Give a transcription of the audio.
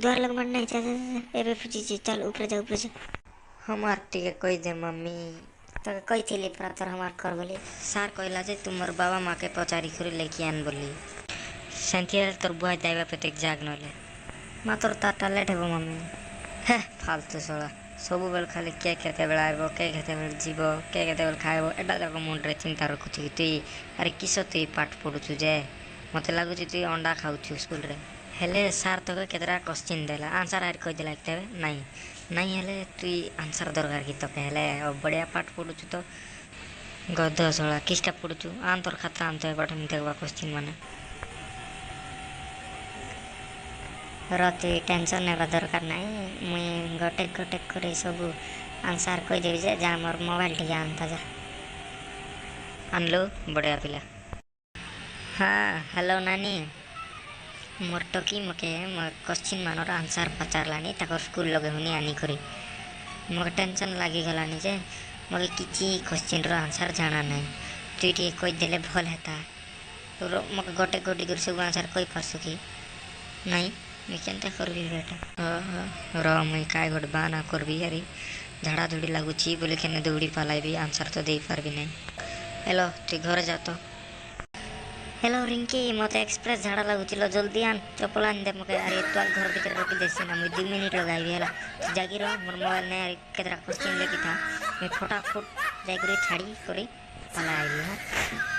द्वार लग मन नहीं चाचा एबे फुची चल ऊपर जा ऊपर जा। हमार टिके कही दे मम्मी। तो कही थी पर तोर हमार कर बोली सार कहला जे तुमर बाबा माँ के पचारी करी लेके आन बोली सेंथिया तोर बुआ जाइबा पे तक जाग नले माँ तोर ताटा लेट है मम्मी। हे फालतू सड़ा सबु बेल खाली के केते बेला आइबो के केते बेल जीव के केते बेल खाइबो एटा जाक मुंडरे चिंता रखुछु कि तुई अरे किस तुई पाठ पढ़ुछु जे मते लागुछि तुई अंडा खाउछु स्कूल रे हेले सार तो केतरा क्वेश्चन देला आंसर आर कहि देला तबे नहीं नहीं हेले तुई आंसर दरकार कि तो हेले बढ़िया पाठ पढ़ुछु तो गध सड़ा किसटा पढ़ुछु आन तोर खाता आनते पाठ में देखबा क्वेश्चन माने रति टेंशन नेबा दरकार नहीं मुई गोटे गोटे करे सब आंसर कही देवी जे जा मोर मोबाइल टी आनता जा आनलो बढ़िया पिला। हाँ हेलो नानी मोर टोकी मके क्वेश्चन मानर आंसर पचारलानी ताकर स्कूल लगे हुनी आनी करी मके टेंशन लागी गलानी जे मके किछि क्वेश्चन रो आंसर जाना नहीं तुई टी कहि देले भल हेता तो मके गोटे गोटे कर सब आंसर कहि परसु कि नहीं मैं चिंता करबी बेटा र मुई काय गोटे बाना करबी अरे झाड़ा धुड़ी लागुछि बोले केने दौड़ी पालाइबी आंसर तो दे पारबी नहीं हेलो तू घर जा तो हेलो रिंकी मते एक्सप्रेस झाड़ा लगुछि लो जल्दी आन चप्पल आन दे मके अरे तोल घर भीतर रखी देसी ना मुई 2 मिनट लगाइबी हला जागी रहो मोर मोबाइल ने केतरा क्वेश्चन लेकी था मैं फटाफट जाई करी छाड़ी करी पला आइबी हां।